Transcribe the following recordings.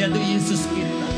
Yaitu Yesus kita.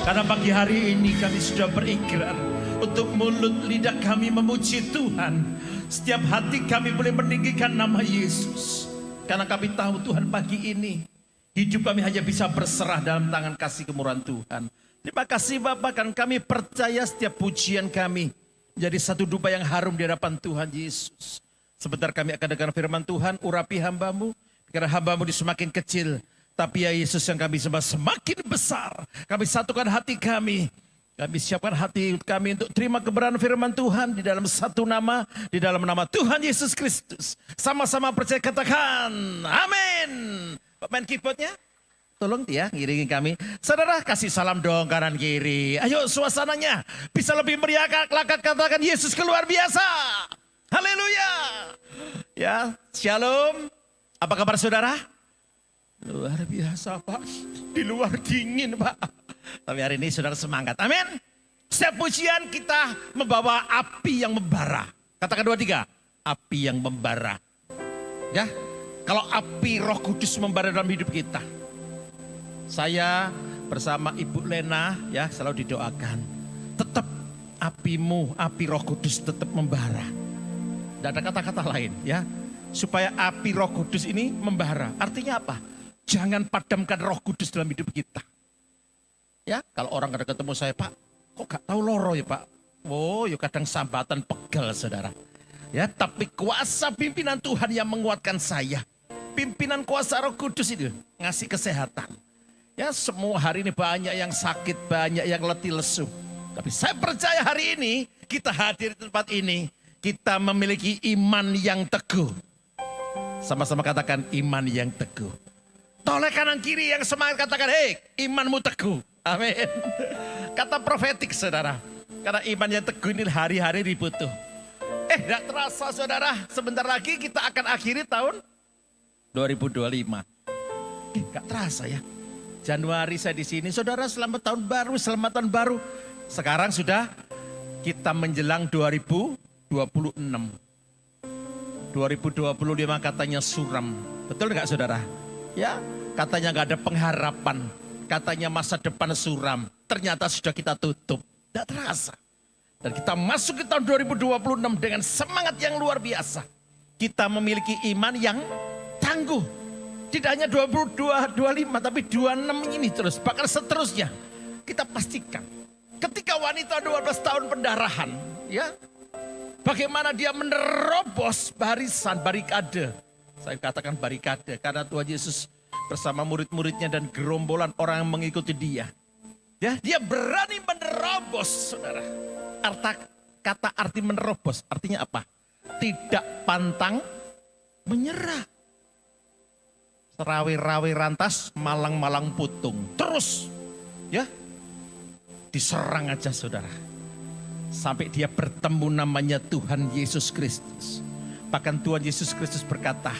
Karena pagi hari ini kami sudah berikrar untuk mulut lidah kami memuji Tuhan. Setiap hati kami boleh meninggikan nama Yesus. Karena kami tahu Tuhan pagi ini hidup kami hanya bisa berserah dalam tangan kasih kemurahan Tuhan. Terima kasih Bapak, kan kami percaya setiap pujian kami menjadi satu dupa yang harum di hadapan Tuhan Yesus. Sebentar kami akan dengar firman Tuhan, urapi hamba-Mu, karena hamba-Mu semakin kecil. Tapi ya Yesus yang kami sembah semakin besar. Kami satukan hati kami. Kami siapkan hati kami untuk terima kebenaran firman Tuhan di dalam satu nama. Di dalam nama Tuhan Yesus Kristus. Sama-sama percaya katakan amin. Main keyboardnya. Tolong dia ngiringi kami. Saudara kasih salam dong kanan kiri. Ayo suasananya bisa lebih meriah. Katakan Yesus keluar biasa. Haleluya. Ya, shalom. Apa kabar saudara? Luar biasa Pak. Di luar dingin Pak. Tapi hari ini saudara semangat. Amin. Setiap pujian kita membawa api yang membara. Katakan 2, 3. Api yang membara. Ya. Kalau api Roh Kudus membara dalam hidup kita. Saya bersama Ibu Lena ya selalu didoakan. Tetap apimu, api Roh Kudus tetap membara. Tidak ada kata-kata lain ya. Supaya api Roh Kudus ini membara. Artinya apa? Jangan padamkan Roh Kudus dalam hidup kita. Ya, kalau orang kadang ketemu saya, Pak, kok gak tahu loro ya Pak? Oh, ya kadang sambatan pegal saudara. Ya, tapi kuasa pimpinan Tuhan yang menguatkan saya. Pimpinan kuasa Roh Kudus itu ngasih kesehatan. Ya, semua hari ini banyak yang sakit, banyak yang letih lesu. Tapi saya percaya hari ini kita hadir di tempat ini, kita memiliki iman yang teguh. Sama-sama katakan iman yang teguh. Toleh kanan kiri yang semangat katakan, hei imanmu teguh. Amin. Kata profetik saudara. Karena iman yang teguh ini hari-hari dibutuh. Tidak terasa saudara, sebentar lagi kita akan akhiri tahun 2025. Gak terasa ya. Januari saya di sini, saudara selamat tahun baru, selamat tahun baru. Sekarang sudah kita menjelang 2026. 2025 katanya suram. Betul gak saudara? Ya, katanya gak ada pengharapan. Katanya masa depan suram. Ternyata sudah kita tutup. Tidak terasa. Dan kita masuk ke tahun 2026 dengan semangat yang luar biasa. Kita memiliki iman yang tangguh. Tidak hanya 22, 25 tapi 26 ini terus. Bahkan seterusnya. Kita pastikan. Ketika wanita 12 tahun pendarahan. Ya. Bagaimana dia menerobos barisan, barikade. Saya katakan barikade karena Tuhan Yesus bersama murid-muridnya dan gerombolan orang yang mengikuti dia. Ya, dia berani menerobos, saudara. Kata arti menerobos, artinya apa? Tidak pantang menyerah. Rawi-rawi rantas, malang-malang putung. Terus, ya, diserang aja saudara. Sampai dia bertemu namanya Tuhan Yesus Kristus. Bahkan Tuhan Yesus Kristus berkata,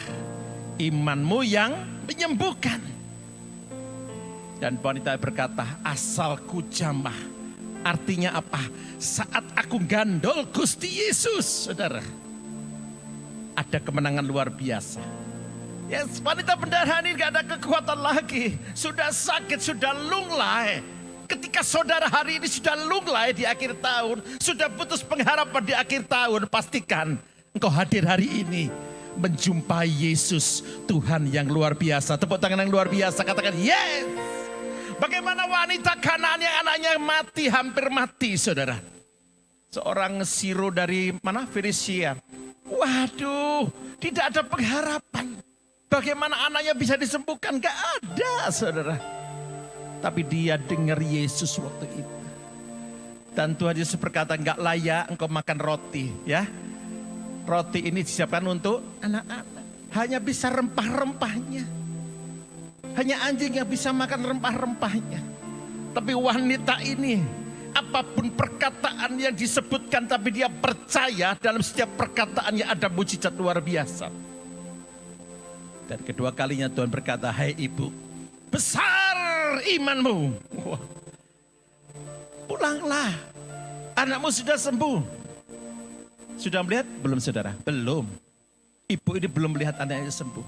imanmu yang menyembuhkan. Dan wanita berkata, asalku jamah. Artinya apa? Saat aku gandol Gusti Yesus, saudara. Ada kemenangan luar biasa. Ya, wanita pendarahan ini gak ada kekuatan lagi. Sudah sakit, sudah lunglai. Ketika saudara hari ini sudah lunglai di akhir tahun, sudah putus pengharapan di akhir tahun, pastikan engkau hadir hari ini menjumpai Yesus, Tuhan yang luar biasa. Tepuk tangan yang luar biasa, katakan yes. Bagaimana wanita Kanaan yang anaknya mati, hampir mati saudara. Seorang Siro dari mana? Fenisia. Waduh, tidak ada pengharapan. Bagaimana anaknya bisa disembuhkan? Gak ada saudara. Tapi dia dengar Yesus waktu itu. Dan Tuhan Yesus berkata, enggak layak engkau makan roti. Ya, roti ini disiapkan untuk anak-anak. Hanya bisa rempah-rempahnya. Hanya anjing yang bisa makan rempah-rempahnya. Tapi wanita ini, apapun perkataan yang disebutkan, tapi dia percaya dalam setiap perkataannya ada mujizat luar biasa. Dan kedua kalinya Tuhan berkata, hai ibu, besar imanmu. Wah. Pulanglah, anakmu sudah sembuh. Sudah melihat? Belum saudara? Belum. Ibu ini belum melihat anaknya sembuh.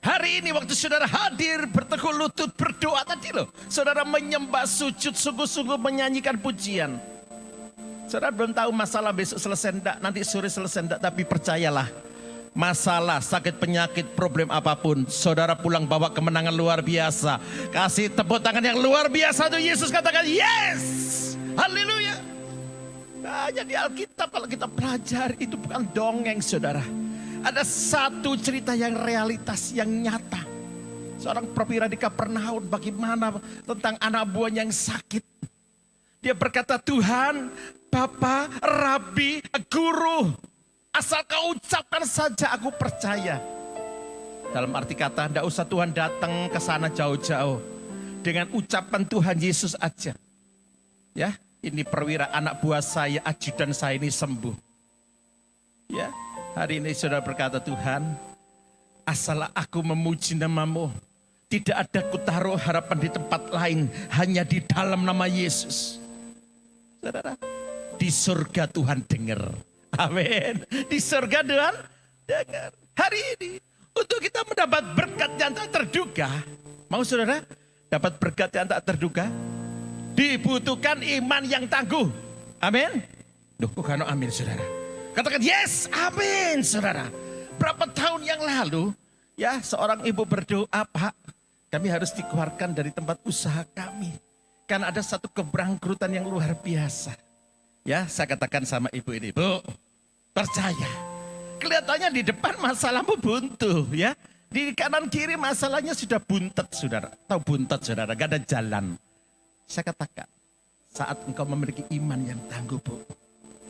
Hari ini waktu saudara hadir bertekuk lutut berdoa tadi loh. Saudara menyembah sujud sungguh-sungguh menyanyikan pujian. Saudara belum tahu masalah besok selesai enggak, nanti sore selesai enggak. Tapi percayalah, masalah, sakit, penyakit, problem apapun, saudara pulang bawa kemenangan luar biasa. Kasih tepuk tangan yang luar biasa tuh Yesus, katakan yes. Haleluya. Nah, jadi Alkitab kalau kita pelajari itu bukan dongeng saudara. Ada satu cerita yang realitas, yang nyata. Seorang perwira di Kapernaum, bagaimana tentang anak buahnya yang sakit. Dia berkata, Tuhan, Bapa, Rabi, Guru, asal kau ucapkan saja aku percaya. Dalam arti kata, tidak usah Tuhan datang ke sana jauh-jauh. Dengan ucapan Tuhan Yesus aja. Ya, ini perwira anak buah saya, ajudan saya ini sembuh. Ya. Hari ini saudara berkata, Tuhan, asal aku memuji namamu, tidak ada kutaruh harapan di tempat lain, hanya di dalam nama Yesus. Saudara, di surga Tuhan dengar. Amin. Di surga Tuhan dengar. Hari ini, untuk kita mendapat berkat yang tak terduga, mau saudara dapat berkat yang tak terduga, dibutuhkan iman yang tangguh. Amin. Duh, kok kan amin saudara? Katakan yes, amin saudara. Berapa tahun yang lalu, ya seorang ibu berdoa, Pak, kami harus dikeluarkan dari tempat usaha kami. Karena ada satu keberangkrutan yang luar biasa. Ya, saya katakan sama ibu ini, Bu, percaya. Kelihatannya di depan masalahmu buntu, ya. Di kanan kiri masalahnya sudah buntet, saudara. Tahu buntet, saudara, gak ada jalan. Saya katakan, saat engkau memiliki iman yang tangguh, Bu,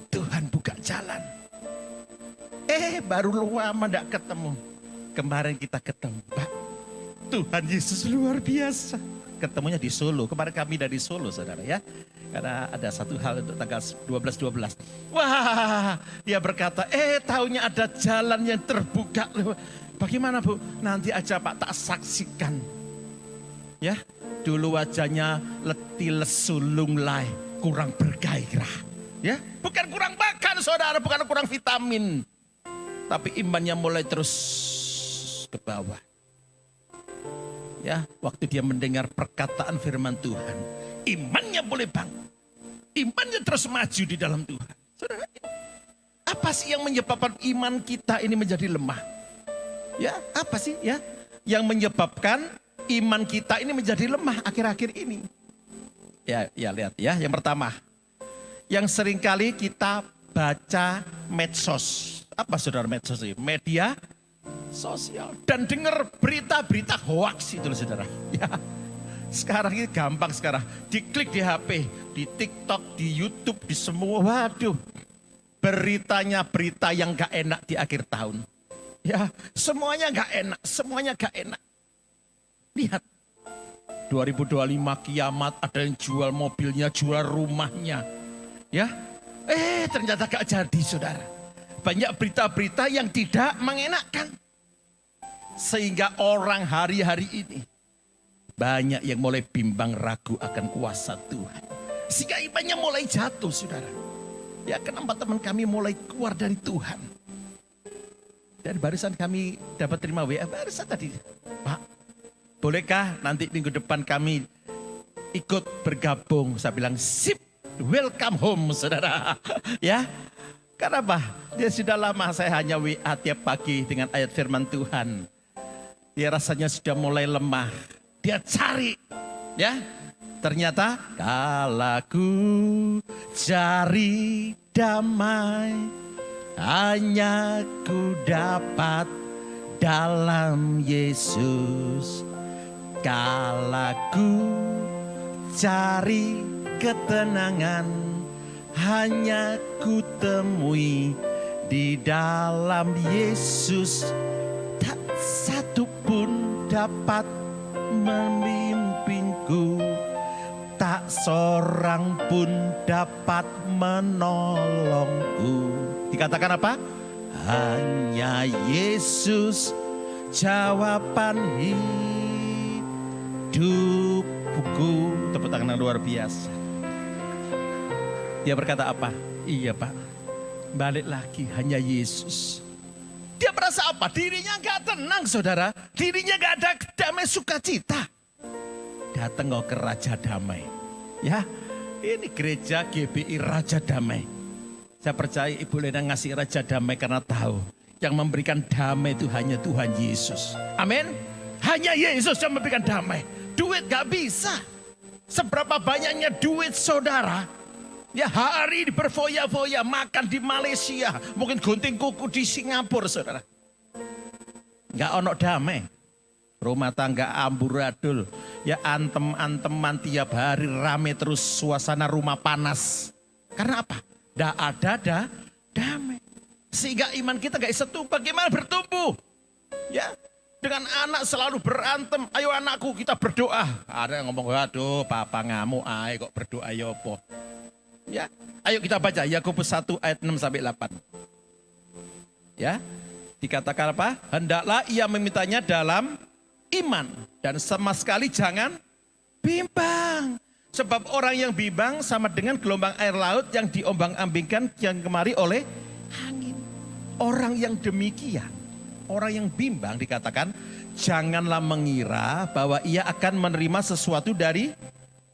Tuhan buka jalan. Baru lama tidak ketemu. Kemarin kita ketemu, Pak. Tuhan Yesus luar biasa. Ketemunya di Solo. Kemarin kami dari Solo, saudara ya. Karena ada satu hal untuk tanggal 12-12. Wah, dia berkata, taunya ada jalan yang terbuka. Bagaimana Bu? Nanti aja Pak tak saksikan. Ya, dulu wajahnya letih lesu lunglai, kurang bergairah. Ya, bukan kurang makan saudara, bukan kurang vitamin. Tapi imannya mulai terus ke bawah. Ya, waktu dia mendengar perkataan firman Tuhan, imannya boleh bangun. Imannya terus maju di dalam Tuhan. Saudara, apa sih yang menyebabkan iman kita ini menjadi lemah? Ya, apa sih ya yang menyebabkan iman kita ini menjadi lemah akhir-akhir ini? Ya lihat ya, yang pertama. Yang seringkali kita baca medsos. Apa saudara medsos ini? Media sosial. Dan dengar berita-berita hoax itu saudara. Ya, sekarang ini gampang sekarang. Diklik di HP, di TikTok, di YouTube, di semua. Waduh, beritanya berita yang gak enak di akhir tahun. Ya, semuanya gak enak, semuanya gak enak. Lihat, 2025 kiamat, ada yang jual mobilnya, jual rumahnya. Ya, ternyata gak jadi saudara. Banyak berita-berita yang tidak mengenakan. Sehingga orang hari-hari ini banyak yang mulai bimbang ragu akan kuasa Tuhan. Sehingga imannya mulai jatuh saudara. Ya, kenapa teman kami mulai keluar dari Tuhan. Dan barusan kami dapat terima WA barusan tadi. Pak, bolehkah nanti minggu depan kami ikut bergabung? Saya bilang sip. Welcome home saudara. Ya, karena apa? Dia sudah lama saya hanya WA tiap pagi dengan ayat firman Tuhan. Dia rasanya sudah mulai lemah. Dia cari. Ya, ternyata kalaku cari damai, hanya ku dapat dalam Yesus. Kalaku cari ketenangan, hanya ku temui di dalam Yesus. Tak satu pun dapat memimpinku, tak seorang pun dapat menolongku. Dikatakan apa? Hanya Yesus jawaban hidupku. Tepuk tangan yang luar biasa. Dia berkata apa? Iya Pak, balik lagi hanya Yesus. Dia merasa apa? Dirinya gak tenang saudara. Dirinya gak ada damai sukacita. Datang ke Raja Damai. Ya, ini gereja GBI Raja Damai. Saya percaya Ibu Lena ngasih Raja Damai karena tahu. Yang memberikan damai itu hanya Tuhan Yesus. Amin. Hanya Yesus yang memberikan damai. Duit gak bisa. Seberapa banyaknya duit saudara. Ya hari ini berfoya-foya makan di Malaysia. Mungkin gunting kuku di Singapura saudara. Gak ono damai. Rumah tangga amburadul. Ya antem-anteman tiap hari rame terus suasana rumah panas. Karena apa? Gak ada damai. Sehingga iman kita gak bisa tumbuh. Bagaimana bertumbuh? Ya, dengan anak selalu berantem. Ayo anakku kita berdoa. Ada yang ngomong, waduh papa ngamuk. Ayo kok berdoa ya apa? Ya, ayo kita baca Yakobus 1 ayat 6 sampai 8. Ya, dikatakan apa? Hendaklah ia memintanya dalam iman. Dan sama sekali jangan bimbang. Sebab orang yang bimbang sama dengan gelombang air laut yang diombang-ambingkan yang kemari oleh angin. Orang yang demikian, orang yang bimbang dikatakan, janganlah mengira bahwa ia akan menerima sesuatu dari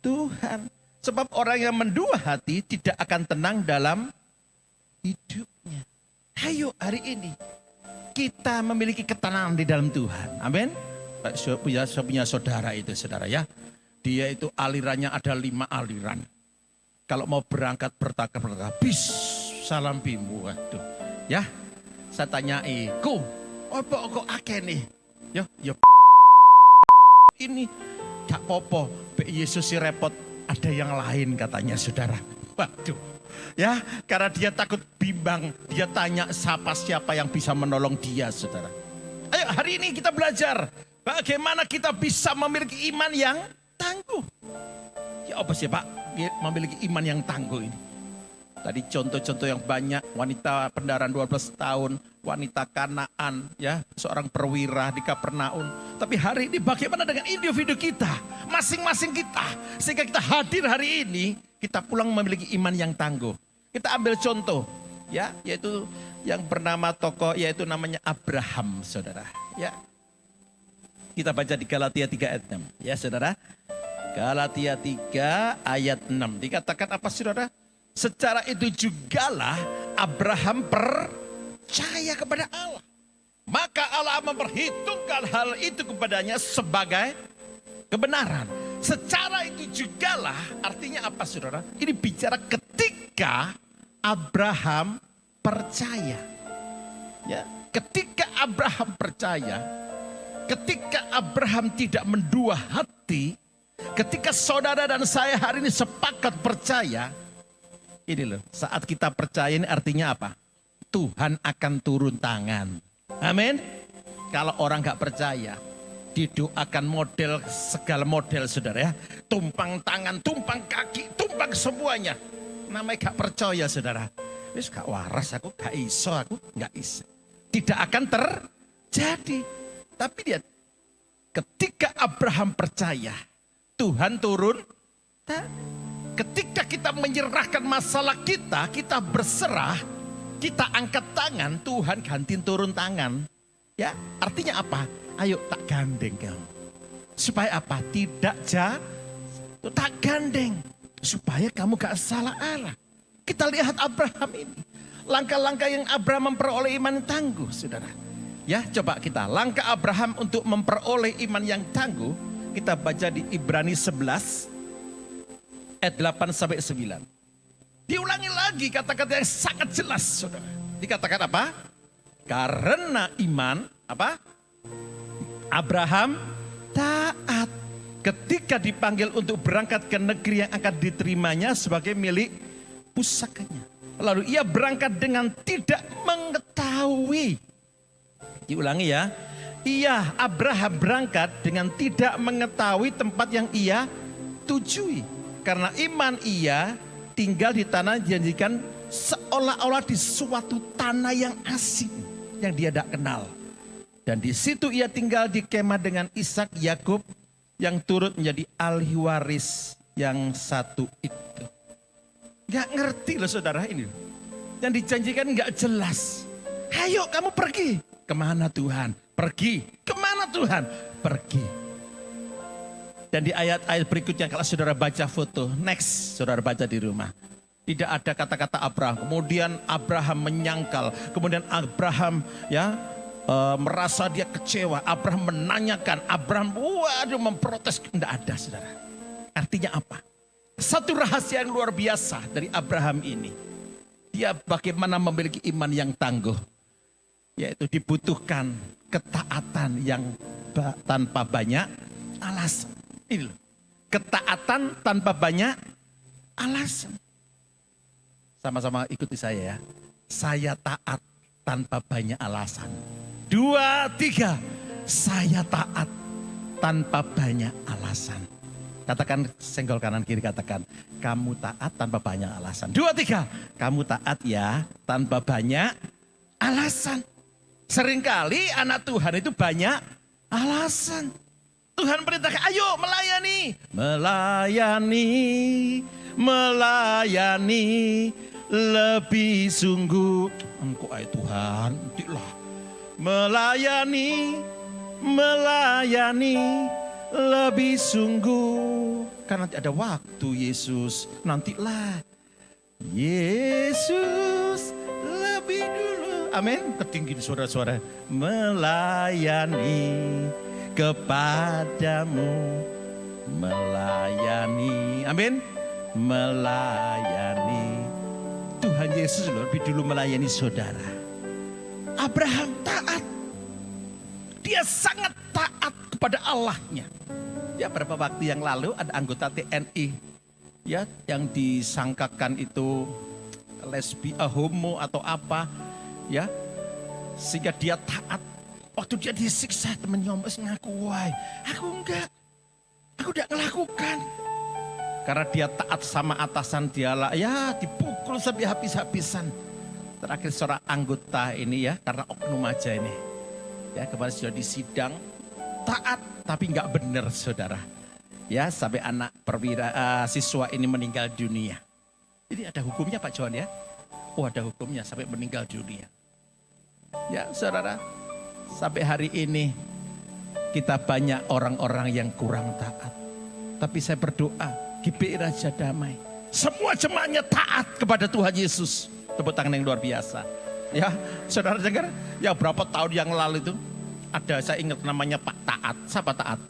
Tuhan. Sebab orang yang mendua hati tidak akan tenang dalam hidupnya. Ayo hari ini kita memiliki ketenangan di dalam Tuhan. Amin. Saya punya saudara itu saudara ya. Dia itu alirannya ada 5 aliran. Kalau mau berangkat bertakar bis salam bimbu. Waduh. Ya, saya tanyai, apa kok akeh nih? Ya ini gak popo, Yesus si repot, ada yang lain katanya saudara. Waduh. Ya, karena dia takut bimbang, dia tanya siapa yang bisa menolong dia saudara. Ayo hari ini kita belajar bagaimana kita bisa memiliki iman yang tangguh. Ya apa sih Pak, memiliki iman yang tangguh ini? Tadi contoh-contoh yang banyak, wanita pendaran 12 tahun, wanita Kanaan, ya seorang perwira di Kapernaum. Tapi hari ini bagaimana dengan individu kita, masing-masing kita, sehingga kita hadir hari ini, kita pulang memiliki iman yang tangguh. Kita ambil contoh, ya, yaitu yang bernama tokoh, yaitu namanya Abraham, saudara. Ya, kita baca di Galatia 3 ayat 6, ya saudara. Galatia 3 ayat 6, dikatakan apa saudara? Secara itu jugalah Abraham percaya kepada Allah. Maka Allah memperhitungkan hal itu kepadanya sebagai kebenaran. Secara itu jugalah artinya apa saudara? Ini bicara ketika Abraham percaya. Ya, ketika Abraham percaya, ketika Abraham tidak mendua hati, ketika saudara dan saya hari ini sepakat percaya, ini loh, saat kita percaya ini artinya apa? Tuhan akan turun tangan. Amin. Kalau orang gak percaya, didoakan model, segala model saudara ya. Tumpang tangan, tumpang kaki, tumpang semuanya. Namanya gak percaya saudara. Wis gak waras, aku gak iso, aku gak iso. Tidak akan terjadi. Tapi lihat, ketika Abraham percaya, Tuhan turun tangan. Ketika kita menyerahkan masalah kita, kita berserah, kita angkat tangan, Tuhan ganti turun tangan. Ya, artinya apa? Ayo tak gandeng kamu. Supaya apa? Tidak tak gandeng. Supaya kamu gak salah arah. Kita lihat Abraham ini. Langkah-langkah yang Abraham memperoleh iman tangguh, saudara. Ya, coba kita. Langkah Abraham untuk memperoleh iman yang tangguh, kita baca di Ibrani 11. Ayat 8 sampai 9. Diulangi lagi kata-kata yang sangat jelas saudara. Dikatakan apa? Karena iman apa? Abraham taat ketika dipanggil untuk berangkat ke negeri yang akan diterimanya sebagai milik pusakanya. Lalu ia berangkat dengan tidak mengetahui. Diulangi ya. Iya, Abraham berangkat dengan tidak mengetahui tempat yang ia tujui. Karena iman ia tinggal di tanah dijanjikan seolah-olah di suatu tanah yang asing yang dia tidak kenal. Dan di situ ia tinggal di kemah dengan Ishak, Yakub yang turut menjadi ahli waris yang satu itu. Gak ngerti loh saudara ini. Yang dijanjikan gak jelas. Ayo kamu pergi. Kemana Tuhan? Pergi. Kemana Tuhan? Pergi. Dan di ayat-ayat berikutnya kalau saudara baca foto, next saudara baca di rumah. Tidak ada kata-kata Abraham. Kemudian Abraham menyangkal. Kemudian Abraham merasa dia kecewa. Abraham menanyakan. Abraham memprotes. Tidak ada saudara. Artinya apa? Satu rahasia yang luar biasa dari Abraham ini. Dia bagaimana memiliki iman yang tangguh. Yaitu dibutuhkan ketaatan yang tanpa banyak alasan. Ini loh. Ketaatan tanpa banyak alasan. Sama-sama ikuti saya ya. Saya taat tanpa banyak alasan. 2, 3. Saya taat tanpa banyak alasan. Katakan senggol kanan kiri, katakan kamu taat tanpa banyak alasan. 2, 3. Kamu taat ya tanpa banyak alasan. Seringkali anak Tuhan itu banyak alasan. Tuhan perintahkan ayo melayani. Melayani. Lebih sungguh engkau ay Tuhan, nantilah. Melayani lebih sungguh. Karena nanti ada waktu Yesus, nantilah. Yesus lebih dulu. Amin. Ketinggiin suara-suara. Melayani kepadamu. Melayani. Amin. Melayani. Tuhan Yesus lebih dulu melayani saudara. Abraham taat. Dia sangat taat kepada Allahnya. Ya, beberapa waktu yang lalu ada anggota TNI ya yang disangkakan itu homo atau apa ya. Sehingga dia taat. Waktu dia disiksa temennya ngaku, "Wah, aku enggak. Aku tidak melakukan." Karena dia taat sama atasan dia lah, ya dipukul sampai habis-habisan. Terakhir seorang anggota ini ya, karena oknum aja ini. Ya kemarin sudah disidang, taat tapi nggak benar saudara. Ya sampai anak siswa ini meninggal dunia. Jadi ada hukumnya Pak Johan ya? Oh ada hukumnya sampai meninggal dunia. Ya saudara, sampai hari ini kita banyak orang-orang yang kurang taat. Tapi saya berdoa, GBI Raja Damai. Semua jemaatnya taat kepada Tuhan Yesus. Tepuk tangan yang luar biasa. Ya, saudara dengar? Ya berapa tahun yang lalu itu ada saya ingat namanya Pak Taat. Siapa Taat?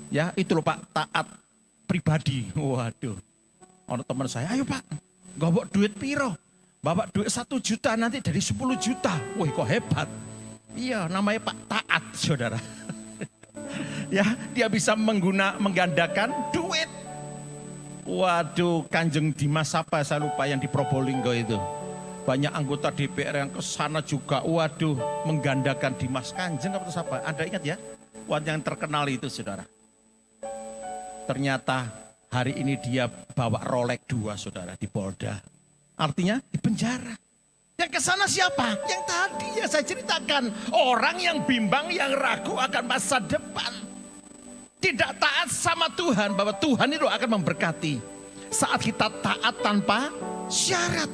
Ya itu loh Pak Taat pribadi. Waduh. Orang teman saya, ayo Pak, bawa duit piro? Bawa duit 1 juta nanti dari 10 juta. Wih kok hebat. Iya namanya Pak Taat saudara. Ya dia bisa menggandakan duit. Waduh, Kanjeng Dimas apa saya lupa yang di Probolinggo itu. Banyak anggota DPR yang ke sana juga. Waduh, menggandakan Dimas Kanjeng apa siapa? Anda ingat ya? Yang terkenal itu saudara. Ternyata hari ini dia bawa Rolex 2 saudara di Polda. Artinya di penjara. Yang ke sana siapa? Yang tadi ya saya ceritakan. Orang yang bimbang, yang ragu akan masa depan. Tidak taat sama Tuhan, bahwa Tuhan itu akan memberkati. Saat kita taat tanpa syarat.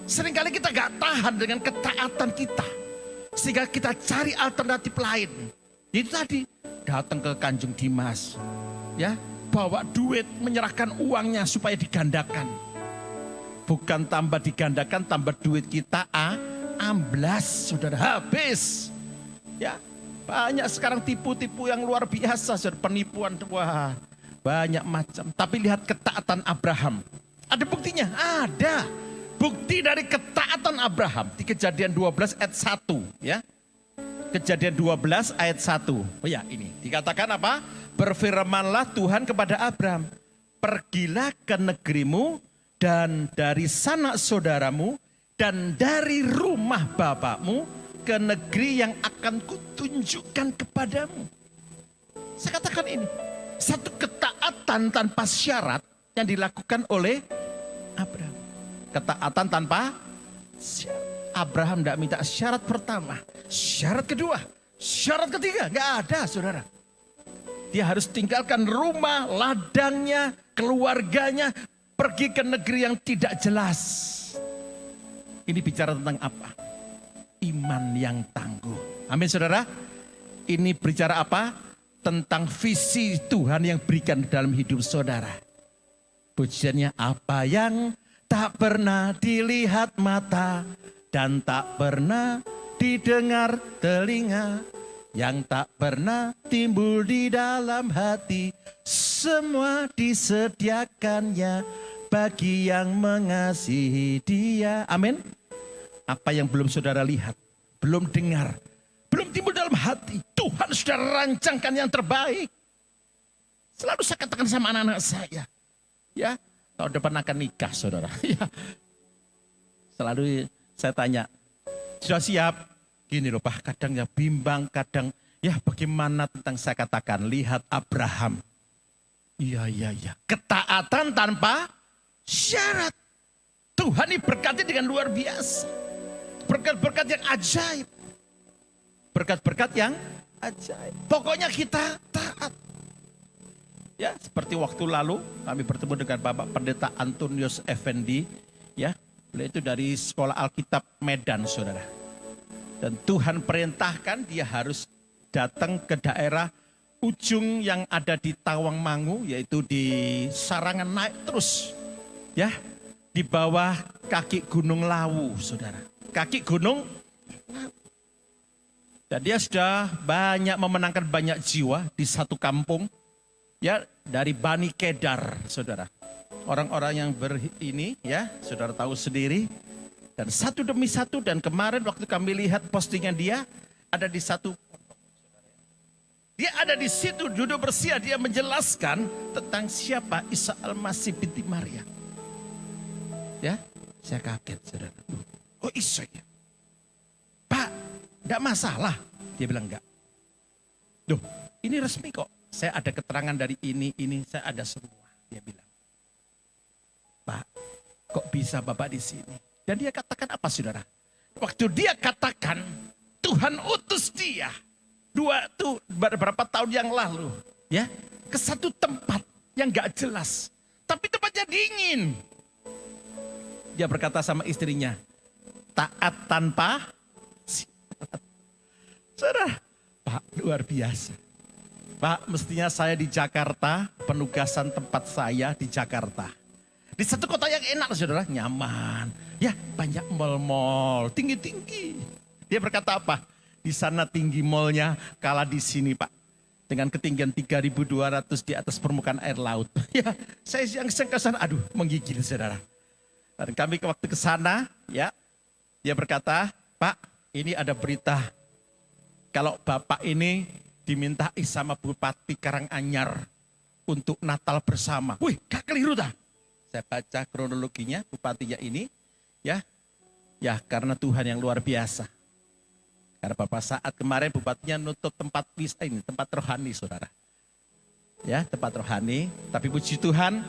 Seringkali kita gak tahan dengan ketaatan kita. Sehingga kita cari alternatif lain. Itu tadi, datang ke Kanjeng Dimas. Ya, bawa duit, menyerahkan uangnya supaya digandakan. Bukan tambah digandakan, tambah duit kita amblas, saudara, habis. Ya. Banyak sekarang tipu-tipu yang luar biasa, penipuan, wah banyak macam. Tapi lihat ketaatan Abraham. Ada buktinya? Ada. Bukti dari ketaatan Abraham di Kejadian 12 ayat 1 ya. Kejadian 12 ayat 1. Oh ya ini dikatakan apa? Berfirmanlah Tuhan kepada Abraham, pergilah ke negerimu dan dari sanak saudaramu dan dari rumah bapakmu ke negeri yang akan kutunjukkan kepadamu. Saya katakan ini, satu ketaatan tanpa syarat yang dilakukan oleh Abraham. Ketaatan tanpa syarat. Abraham tidak minta syarat pertama, syarat kedua, syarat ketiga, nggak ada saudara. Dia harus tinggalkan rumah, ladangnya, keluarganya, pergi ke negeri yang tidak jelas. Ini bicara tentang apa? iman yang tangguh. Amin saudara. Ini berbicara apa? Tentang visi Tuhan yang berikan dalam hidup saudara. Pujiannya, apa yang tak pernah dilihat mata dan tak pernah didengar telinga, yang tak pernah timbul di dalam hati, semua disediakannya bagi yang mengasihi Dia. Amin. Apa yang belum saudara lihat, belum dengar, belum timbul dalam hati, Tuhan sudah rancangkan yang terbaik. Selalu saya katakan sama anak-anak saya, ya, tahun depan akan nikah saudara. Ya. Selalu saya tanya, sudah siap? Gini loh Pak, kadang ya bimbang, kadang ya bagaimana tentang saya katakan, lihat Abraham. Iya. Ketaatan tanpa syarat. Tuhan ini berkati dengan luar biasa. Berkat-berkat yang ajaib. Berkat-berkat yang ajaib. Pokoknya kita taat. Ya, seperti waktu lalu kami bertemu dengan Bapak Pendeta Antonius Effendi. Ya, beliau itu dari Sekolah Alkitab Medan, saudara. Dan Tuhan perintahkan dia harus datang ke daerah ujung yang ada di Tawangmangu, yaitu di Sarangan, naik terus. Ya, di bawah kaki Gunung Lawu, saudara. Kaki Gunung Lawu. Dan dia sudah banyak memenangkan banyak jiwa di satu kampung. Ya, dari Bani Kedar, saudara. Orang-orang yang ini, ya, saudara tahu sendiri. Dan satu demi satu, dan kemarin waktu kami lihat postingan dia, ada di satu. Dia ada di situ, duduk bersia, dia menjelaskan tentang siapa Isa Al-Masih binti Maria. Ya, saya kaget, saudara. Oh Isa ya? Pak, enggak masalah. Dia bilang enggak. Duh, ini resmi kok. Saya ada keterangan dari ini, saya ada semua. Dia bilang, Pak, kok bisa Bapak di sini? Dan dia katakan apa saudara? Waktu dia katakan, Tuhan utus dia. Beberapa tahun yang lalu. Ya, ke satu tempat yang gak jelas. Tapi tempatnya dingin. Dia berkata sama istrinya, taat tanpa syarat. Saudara, Pak, luar biasa. Pak, mestinya saya di Jakarta, penugasan tempat saya di Jakarta. Di satu kota yang enak, saudara, nyaman. Ya, banyak mal-mal, tinggi-tinggi. Dia berkata apa? Di sana tinggi malnya, kalah di sini, Pak. Dengan ketinggian 3.200 di atas permukaan air laut. Ya, saya yang ke sana, aduh, menggigil, saudara. Dan kami waktu ke sana, ya, dia berkata, Pak, ini ada berita. Kalau Bapak ini dimintai sama Bupati Karanganyar untuk Natal bersama. Wih, gak keliru dah. Saya baca kronologinya bupatinya ini, ya karena Tuhan yang luar biasa. Karena Bapak saat kemarin bupatinya nutup tempat wisata ini, tempat rohani saudara. Ya, tempat rohani. Tapi puji Tuhan,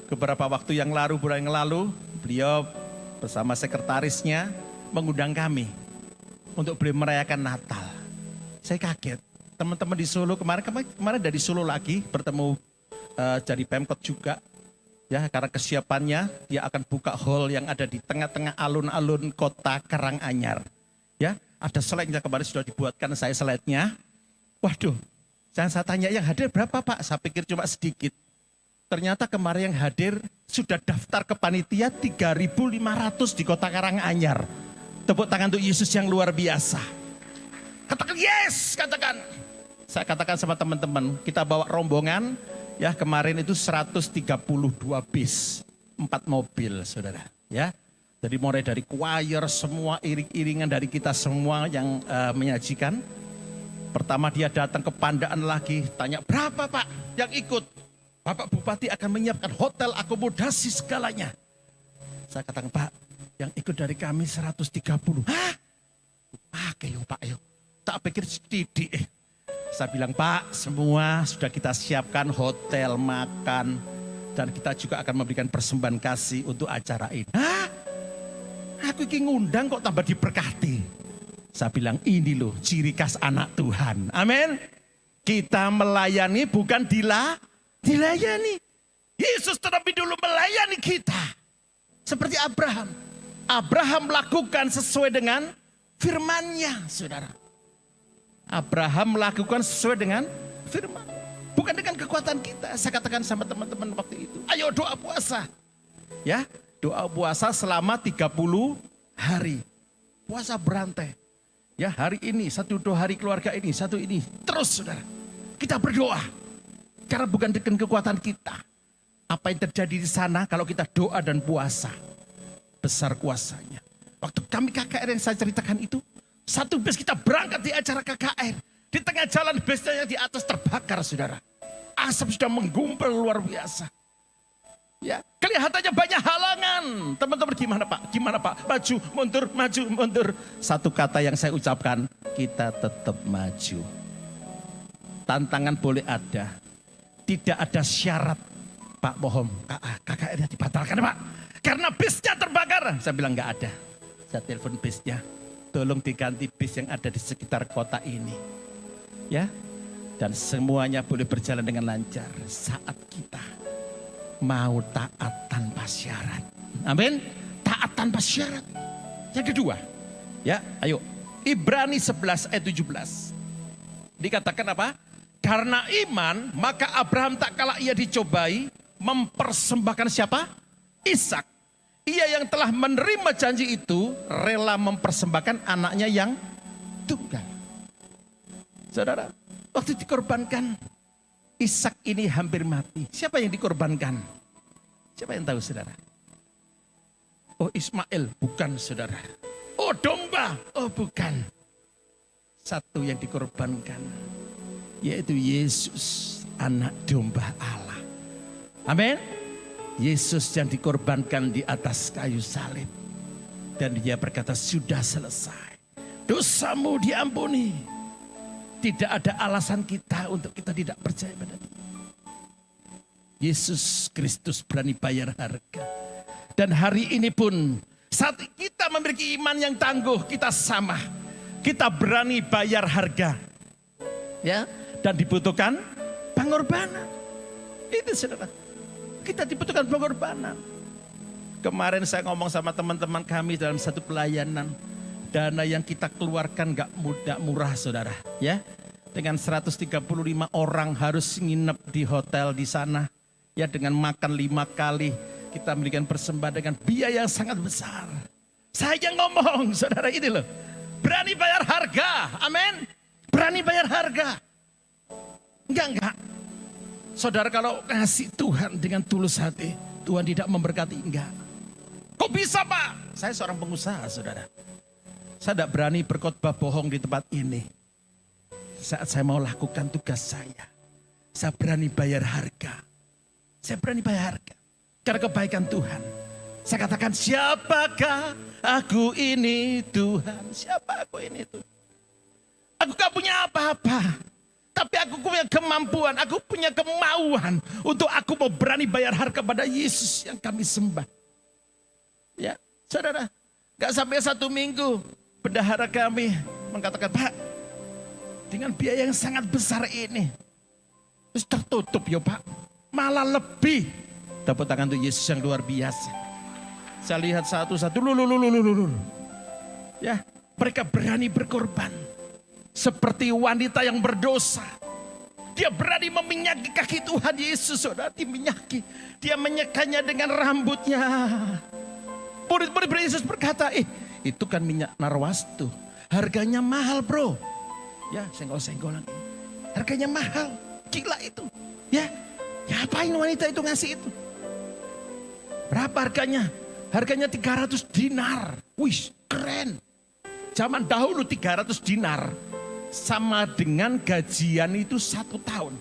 beberapa waktu yang lalu, bulan yang lalu, beliau bersama sekretarisnya mengundang kami untuk beliau merayakan Natal. Saya kaget, teman-teman di Solo kemarin dari Solo lagi bertemu dari Pemkot juga. Ya, karena kesiapannya dia akan buka hall yang ada di tengah-tengah alun-alun kota Karanganyar. Ya, ada slide-nya kemarin sudah dibuatkan saya slide-nya. Waduh, saya tanya yang hadir berapa Pak? Saya pikir cuma sedikit. Ternyata kemarin yang hadir sudah daftar ke panitia 3.500 di kota Karanganyar. Tepuk tangan untuk Yesus yang luar biasa. Katakan yes, katakan. Saya katakan sama teman-teman, kita bawa rombongan. Ya, kemarin itu 132 bis, 4 mobil saudara. Ya, jadi mulai dari choir, semua iring-iringan dari kita semua yang menyajikan. Pertama dia datang ke Pandaan lagi, tanya berapa Pak yang ikut? Bapak Bupati akan menyiapkan hotel, akomodasi segalanya. Saya katakan Pak, yang ikut dari kami 130. Hah? Pakai yuk Pak yuk. Tak pikir sedikit. Saya bilang, Pak, semua sudah kita siapkan hotel, makan. Dan kita juga akan memberikan persembahan kasih untuk acara ini. Hah? Aku ingin ngundang kok tambah diberkati. Saya bilang, ini loh ciri khas anak Tuhan. Amin. Kita melayani bukan dilayani. Yesus terlebih dulu melayani kita. Seperti Abraham. Abraham lakukan sesuai dengan firman-Nya, saudara. Abraham melakukan sesuai dengan firman. Bukan dengan kekuatan kita. Saya katakan sama teman-teman waktu itu, ayo doa puasa. Ya, doa puasa selama 30 hari. Puasa berantai. Ya, hari ini, satu dua hari keluarga ini, satu ini. Terus saudara, kita berdoa. Karena bukan dengan kekuatan kita. Apa yang terjadi di sana kalau kita doa dan puasa. Besar kuasanya. Waktu kami KKR yang saya ceritakan itu, satu bus kita berangkat di acara KKR. Di tengah jalan busnya yang di atas terbakar, saudara. Asap sudah menggumpal luar biasa. Ya, kelihatannya banyak halangan. Teman-teman gimana Pak? Gimana Pak? Maju, mundur, maju, mundur. Satu kata yang saya ucapkan, kita tetap maju. Tantangan boleh ada. Tidak ada syarat. Pak mohon, KKR-nya dibatalkan Pak. Karena bisnya terbakar. Saya bilang enggak ada. Saya telepon bisnya. Tolong diganti bis yang ada di sekitar kota ini. Ya. Dan semuanya boleh berjalan dengan lancar. Saat kita mau taat tanpa syarat. Amin. Taat tanpa syarat. Yang kedua. Ya, ayo. Ibrani 11 ayat 17. Dikatakan apa? Karena iman, maka Abraham tak kala ia dicobai, mempersembahkan siapa? Ishak. Ia yang telah menerima janji itu, rela mempersembahkan anaknya yang tunggal. Saudara, waktu dikorbankan, Ishak ini hampir mati. Siapa yang dikorbankan? Siapa yang tahu saudara? Oh Ismail, bukan saudara. Oh domba, oh bukan. Satu yang dikorbankan, yaitu Yesus, anak domba Allah. Amin. Yesus yang dikorbankan di atas kayu salib. Dan dia berkata, sudah selesai. Dosamu diampuni. Tidak ada alasan kita untuk kita tidak percaya pada dia. Yesus Kristus berani bayar harga. Dan hari ini pun, saat kita memiliki iman yang tangguh, kita sama. Kita berani bayar harga. Ya, dan dibutuhkan pengorbanan. Itu saudara. Kita dibutuhkan pengorbanan. Kemarin saya ngomong sama teman-teman kami dalam satu pelayanan. Dana yang kita keluarkan gak murah saudara. Ya, dengan 135 orang harus nginep di hotel di sana. Ya, dengan makan 5 kali. Kita memberikan persembahan dengan biaya yang sangat besar. Saya ngomong saudara ini loh. Berani bayar harga. Amin. Berani bayar harga. Enggak. Saudara kalau kasih Tuhan dengan tulus hati, Tuhan tidak memberkati, enggak. Kok bisa Pak? Saya seorang pengusaha saudara. Saya tidak berani berkhotbah bohong di tempat ini. Saat saya mau lakukan tugas saya berani bayar harga. Saya berani bayar harga. Karena kebaikan Tuhan. Saya katakan, siapakah aku ini Tuhan? Siapa aku ini Tuhan? Aku gak punya apa-apa. Tapi aku punya kemampuan, aku punya kemauan untuk aku mau berani bayar harga pada Yesus yang kami sembah. Ya, saudara, gak sampai 1 minggu, bendahara kami mengatakan, Pak, dengan biaya yang sangat besar ini, terus tertutup ya Pak, malah lebih. Tepuk tangan untuk Yesus yang luar biasa. Saya lihat satu-satu, ya, mereka berani berkorban. Seperti wanita yang berdosa. Dia berani meminyaki kaki Tuhan Yesus, saudara, diminyaki. Dia menyekanya dengan rambutnya. Murid-murid Yesus berkata, itu kan minyak narwastu. Harganya mahal bro. Ya, senggol-senggolan. Harganya mahal. Gila itu. Ya, apain wanita itu ngasih itu? Berapa harganya? Harganya 300 dinar. Wih, keren. Zaman dahulu 300 dinar. Sama dengan gajian itu 1 tahun.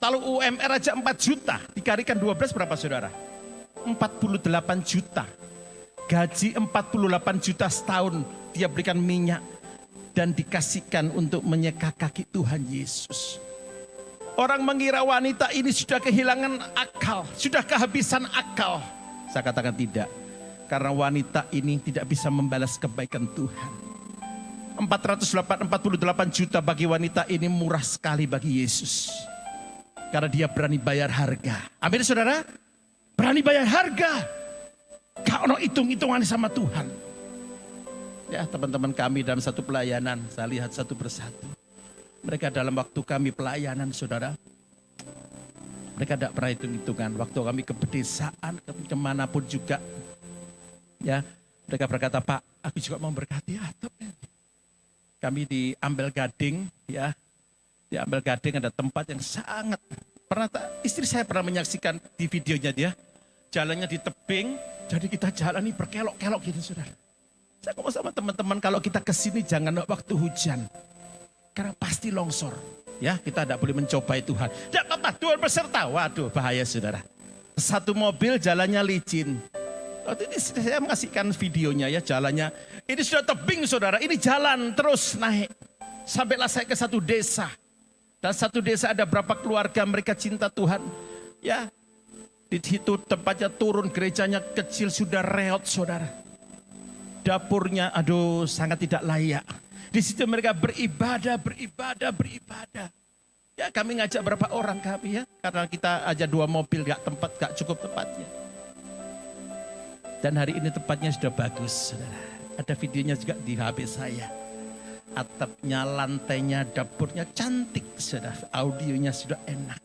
Kalau UMR aja 4 juta, dikalikan 12 berapa saudara? 48 juta. Gaji 48 juta setahun dia berikan minyak dan dikasihkan untuk menyeka kaki Tuhan Yesus. Orang mengira wanita ini sudah kehilangan akal, sudah kehabisan akal. Saya katakan tidak. Karena wanita ini tidak bisa membalas kebaikan Tuhan. 48 juta bagi wanita ini murah sekali bagi Yesus. Karena dia berani bayar harga. Amin saudara. Berani bayar harga. Gak ono hitung-hitungan sama Tuhan. Ya, teman-teman kami dalam satu pelayanan, saya lihat satu persatu. Mereka dalam waktu kami pelayanan, saudara, mereka tidak pernah hitung-hitungan. Waktu kami ke pedesaan, kemanapun juga, ya, mereka berkata, Pak, aku juga mau berkati atap. Kami di Ambel Gading, ya, di Ambel Gading ada tempat yang sangat istri saya pernah menyaksikan di videonya dia, jalannya di tebing, jadi kita jalani berkelok-kelok gitu, saudara. Saya ngomong sama teman-teman, kalau kita kesini jangan waktu hujan. Karena pasti longsor. Ya, kita tidak boleh mencobai Tuhan. Tidak apa-apa, Tuhan beserta. Waduh, bahaya saudara. Satu mobil jalannya licin. Waktu ini saya mengasihkan videonya ya, jalannya. Ini sudah tebing saudara, ini jalan terus naik. Sampailah saya ke satu desa. Dan satu desa ada berapa keluarga mereka cinta Tuhan. Ya, di situ tempatnya turun, gerejanya kecil sudah reot saudara. Dapurnya aduh sangat tidak layak. Di situ mereka beribadah. Ya kami ngajak berapa orang kami ya. Karena kita aja 2 mobil gak cukup tempatnya. Dan hari ini tempatnya sudah bagus saudara. Ada videonya juga di HP saya. Atapnya, lantainya, dapurnya cantik saudara. Audionya sudah enak.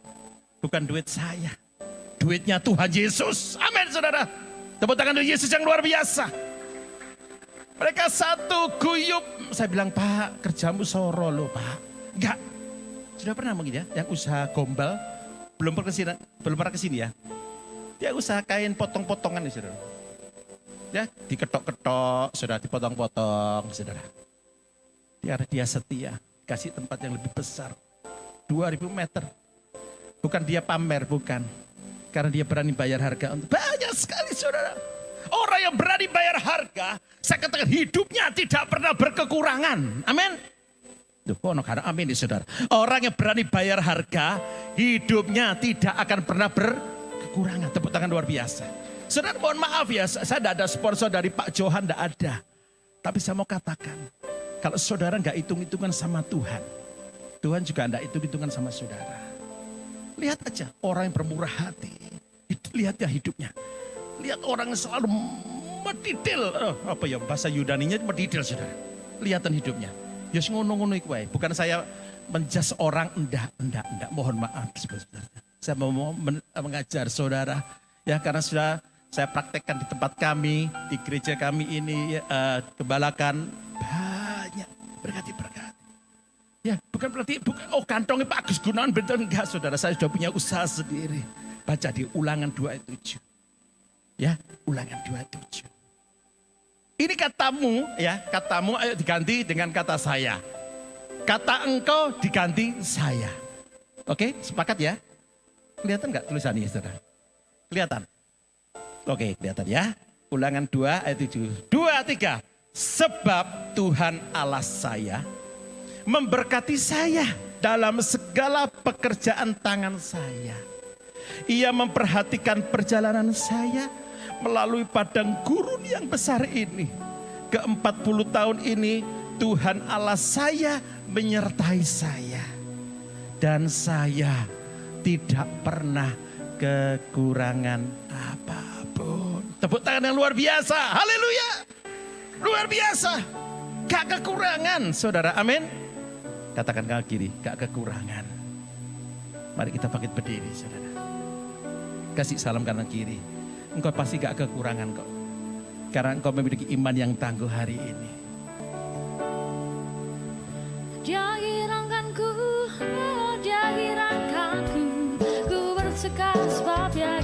Bukan duit saya. Duitnya Tuhan Yesus. Amin saudara. Tepuk tangan untuk Yesus yang luar biasa. Mereka satu guyup. Saya bilang, Pak, kerjamu soro loh, Pak. Enggak. Sudah pernah mungkin ya, yang usaha gombal. Belum pernah kesini ya. Dia usaha kain potong-potongan nih, saudara. Ya, diketok-ketok, sudah dipotong-potong, saudara. Dia setia. Kasih tempat yang lebih besar. 2000 meter. Bukan dia pamer, bukan. Karena dia berani bayar harga. Banyak sekali, saudara. Orang yang berani bayar harga, saya katakan hidupnya tidak pernah berkekurangan. Amin. Duh, karena amin nih saudara. Orang yang berani bayar harga, hidupnya tidak akan pernah berkekurangan. Tepuk tangan luar biasa. Saudara mohon maaf ya, saya tidak ada sponsor dari Pak Johan, tidak ada. Tapi saya mau katakan, kalau saudara nggak hitung-hitungan sama Tuhan, Tuhan juga tidak hitung-hitungan sama saudara. Lihat aja orang yang bermurah hati, lihat ya hidupnya. Lihat orang yang selalu medidil. Apa ya bahasa Yunaninya medidil saudara. Lihatan hidupnya. Ya ngono-ngono iku wae. Bukan saya menjas orang, enggak. Mohon maaf sebenarnya. Saya mau mengajar saudara. Ya karena sudah saya praktekkan di tempat kami, di gereja kami ini, Kebalakan. Banyak berkati. Ya bukan berarti, kantongnya Pak Agus Gunawan betul. Enggak saudara, saya sudah punya usaha sendiri. Baca di Ulangan 27. Ya, Ulangan 27. Ini katamu, ya, katamu ayo diganti dengan kata saya. Kata engkau diganti saya. Oke, sepakat ya? Kelihatan nggak tulisannya, saudara? Kelihatan? Oke, kelihatan ya. Ulangan 2 ayat 7. 2, 3. Sebab Tuhan Allah saya memberkati saya dalam segala pekerjaan tangan saya. Ia memperhatikan perjalanan saya melalui padang gurun yang besar ini. Ke-40 tahun ini Tuhan Allah saya menyertai saya. Dan saya tidak pernah kekurangan apapun. Tepuk tangan yang luar biasa. Haleluya. Luar biasa. Gak kekurangan saudara. Amin. Katakan kanan kiri. Gak kekurangan. Mari kita bangkit berdiri saudara. Kasih salam kanan kiri. Engkau pasti gak kekurangan kok. Karena engkau memiliki iman yang tangguh hari ini. Dia hiraukanku, ku bersuka sebab dia